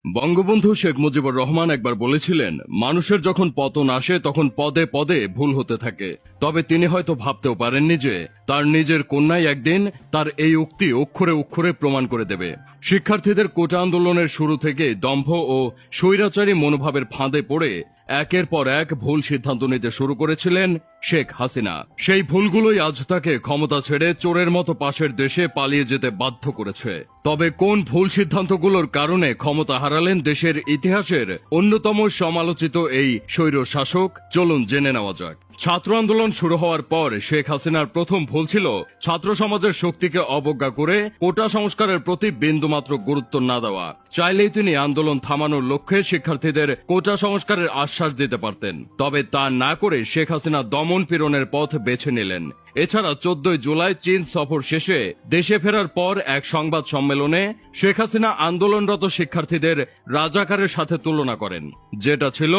বঙ্গবন্ধু শেখ মুজিবুর রহমান একবার বলেছিলেন, মানুষের যখন পতন আসে তখন পদে পদে ভুল হতে থাকে। তবে তিনি হয়তো ভাবতেও পারেননি যে তার নিজের কন্যাই একদিন তার এই উক্তি অক্ষরে অক্ষরে প্রমাণ করে দেবে। শিক্ষার্থীদের কোটা আন্দোলনের শুরু থেকে দম্ভ ও স্বৈরাচারী মনোভাবের ফাঁদে পড়ে একের পর এক ভুল সিদ্ধান্ত নিতে শুরু করেছিলেন শেখ হাসিনা। সেই ভুলগুলোই আজ তাকে ক্ষমতা ছেড়ে চোরের মতো পাশের দেশে পালিয়ে যেতে বাধ্য করেছে। তবে কোন ভুল সিদ্ধান্তগুলোর কারণে ক্ষমতা হারালেন দেশের ইতিহাসের অন্যতম সমালোচিত এই স্বৈর শাসক, চলুন জেনে নেওয়া যাক। ছাত্র আন্দোলন শুরু হওয়ার পর শেখ হাসিনার প্রথম ভুল ছিল ছাত্র সমাজের শক্তিকে অবজ্ঞা করে কোটা সংস্কারের প্রতি বিন্দুমাত্র গুরুত্ব না দেওয়া। চাইলেই তিনি আন্দোলন থামানোর লক্ষ্যে শিক্ষার্থীদের কোটা সংস্কারের আশ্বাস দিতে পারতেন, তবে তা না করে শেখ হাসিনা দমন পীড়নের পথ বেছে নিলেন। এছাড়া 14 জুলাই চীন সফর শেষে দেশে ফেরার পর এক সংবাদ সম্মেলনে শেখ হাসিনা আন্দোলনরত শিক্ষার্থীদের রাজাকারের সাথে তুলনা করেন, যেটা ছিল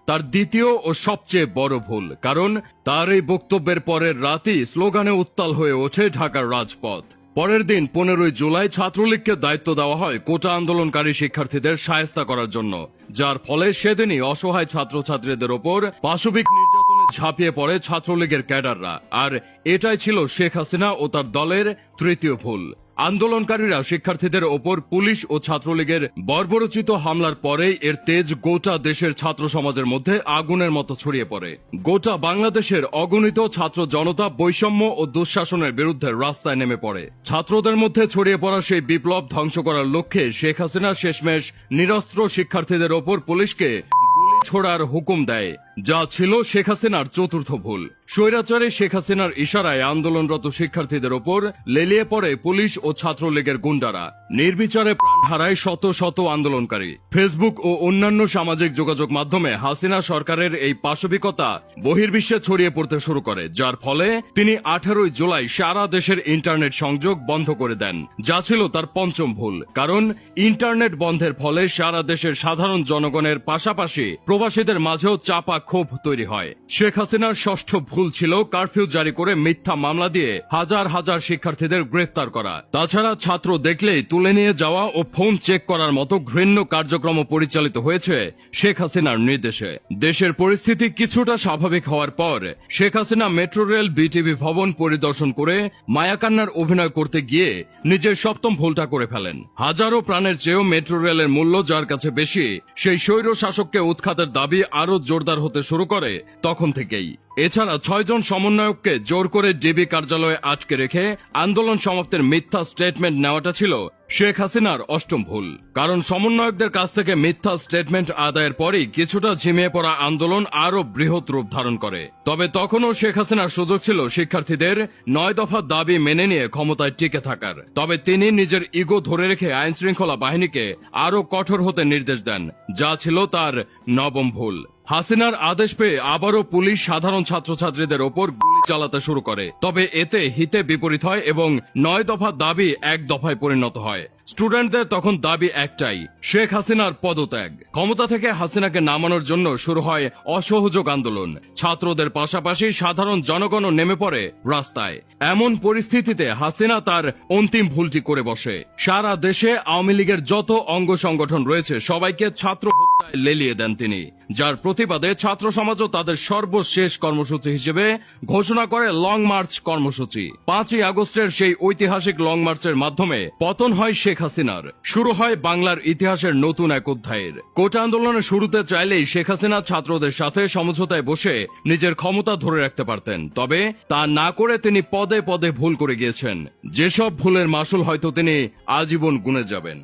তার দ্বিতীয় ও সবচেয়ে বড় ভুল। কারণ তার এই বক্তব্যের পরের রাতই স্লোগানে উত্তাল হয়ে ওঠে ঢাকার রাজপথ। পরের দিন 15 জুলাই ছাত্রলীগকে দায়িত্ব দেওয়া হয় কোটা আন্দোলনকারী শিক্ষার্থীদের শায়েস্তা করার জন্য, যার ফলে সেদিনই অসহায় ছাত্রছাত্রীদের ওপর পাশবিক নির্যাতনে ঝাঁপিয়ে পড়ে ছাত্রলীগের ক্যাডাররা। আর এটাই ছিল শেখ হাসিনা ও তার দলের তৃতীয় ভুল। আন্দোলনকারীরা শিক্ষার্থীদের ওপর পুলিশ ও ছাত্রলীগের বর্বরোচিত হামলার পরেই এর তেজ গোটা দেশের ছাত্র সমাজের মধ্যে আগুনের মতো ছড়িয়ে পড়ে। গোটা বাংলাদেশের অগণিত ছাত্র জনতা বৈষম্য ও দুঃশাসনের বিরুদ্ধে রাস্তায় নেমে পড়ে। ছাত্রদের মধ্যে ছড়িয়ে পড়া সেই বিপ্লব ধ্বংস করার লক্ষ্যে শেখ হাসিনা শেষমেশ নিরস্ত্র শিক্ষার্থীদের ওপর পুলিশকে গুলি ছোড়ার হুকুম দেয়, যা ছিল শেখ হাসিনার চতুর্থ ভুল। স্বৈরাচারী শেখ হাসিনার ইশারায় আন্দোলনরত শিক্ষার্থীদের ওপর লেলিয়ে পড়ে পুলিশ ও ছাত্রলীগের গুন্ডারা। নির্বিচারে প্রাণ হারায় শত শত আন্দোলনকারী। ফেসবুক ও অন্যান্য সামাজিক যোগাযোগ মাধ্যমে হাসিনা সরকারের এই পাশবিকতা বহির্বিশ্বে ছড়িয়ে পড়তে শুরু করে, যার ফলে তিনি 18 জুলাই সারা দেশের ইন্টারনেট সংযোগ বন্ধ করে দেন, যা ছিল তার পঞ্চম ভুল। কারণ ইন্টারনেট বন্ধের ফলে সারা দেশের সাধারণ জনগণের পাশাপাশি প্রবাসীদের মাঝেও চাপা ক্ষোভ তৈরি হয়। শেখ হাসিনার ষষ্ঠ ভুল ছিল কারফিউ জারি করে মিথ্যা মামলা দিয়ে হাজার হাজার শিক্ষার্থীদের গ্রেফতার করা। তাছাড়া ছাত্র দেখলেই তুলে নিয়ে যাওয়া ও ফোন চেক করার মতো ঘৃণ্য কার্যক্রম পরিচালিত হয়েছে শেখ হাসিনার নির্দেশে। দেশের পরিস্থিতি কিছুটা স্বাভাবিক হওয়ার পর Sheikh Hasina metro rail BTV ভবন পরিদর্শন করে মায়াকান্নার অভিনয় করতে গিয়ে নিজের সপ্তম ভুলটা করে ফেলেন। হাজারো প্রাণের চেয়েও মেট্রো রেলের মূল্য যার কাছে বেশি, সেই স্বৈর শাসককে উৎখাতের দাবি আরো জোরদার হতে শুরু করে তখন থেকেই। এছাড়া 6 জন সমন্বয়ককে জোর করে ডিবি কার্যালয়ে আটকে রেখে আন্দোলন সমাপ্তির মিথ্যা স্টেটমেন্ট নেওয়াটা ছিল শেখ হাসিনার অষ্টম ভুল। কারণ সমন্বয়কদের কাছ থেকে মিথ্যা স্টেটমেন্ট আদায়ের পরই কিছুটা ঝিমিয়ে পড়া আন্দোলন আরো বৃহৎ রূপ ধারণ করে। তবে তখনও শেখ হাসিনার সুযোগ ছিল শিক্ষার্থীদের 9 দফা দাবি মেনে নিয়ে ক্ষমতায় টিকে থাকার। তবে তিনি নিজের ইগো ধরে রেখে আইন শৃঙ্খলা বাহিনীকে আরো কঠোর হতে নির্দেশ দেন, যা ছিল তার নবম ভুল। হাসিনার আদেশ পেয়ে আবারও পুলিশ সাধারণ ছাত্রছাত্রীদের ওপর গুলি চালাতে শুরু করে। তবে এতে হিতে বিপরীত হয় এবং 9 দফা দাবি 1 দফায় পরিণত হয়। স্টুডেন্টদের তখন দাবি একটাই, শেখ হাসিনার পদত্যাগ। ক্ষমতা থেকে হাসিনাকে নামানোর জন্য শুরু হয় অসহযোগ আন্দোলন। ছাত্রদের পাশাপাশি সাধারণ জনগণও নেমে পড়ে রাস্তায়। এমন পরিস্থিতিতে হাসিনা তার অন্তিম ভুলটি করে বসে। সারা দেশে আওয়ামী লীগের যত অঙ্গ সংগঠন রয়েছে সবাইকে ছাত্র হত্যায় লেলিয়ে দেন তিনি, যার প্রতিবাদে ছাত্র সমাজও তাদের সর্বশেষ কর্মসূচি হিসেবে ঘোষণা করে লং মার্চ কর্মসূচি। 5ই আগস্টের সেই ঐতিহাসিক লং মার্চের মাধ্যমে পতন হয় শেখ হাসিনার। শুরু হয় বাংলার ইতিহাসের নতুন এক অধ্যায়ের। কোটা আন্দোলনের শুরুতে চাইলেই শেখ হাসিনা ছাত্রদের সাথে সমঝোতায় বসে নিজের ক্ষমতা ধরে রাখতে পারতেন, তবে তা না করে তিনি পদে পদে ভুল করে গিয়েছেন। যেসব ভুলের মাসুল হয়তো তিনি আজীবন গুনে যাবেন।